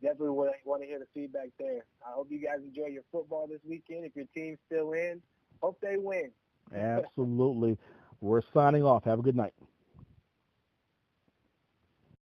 Definitely want to hear the feedback there. I hope you guys enjoy your football this weekend. If your team's still in, hope they win.
Absolutely. We're signing off. Have a good night.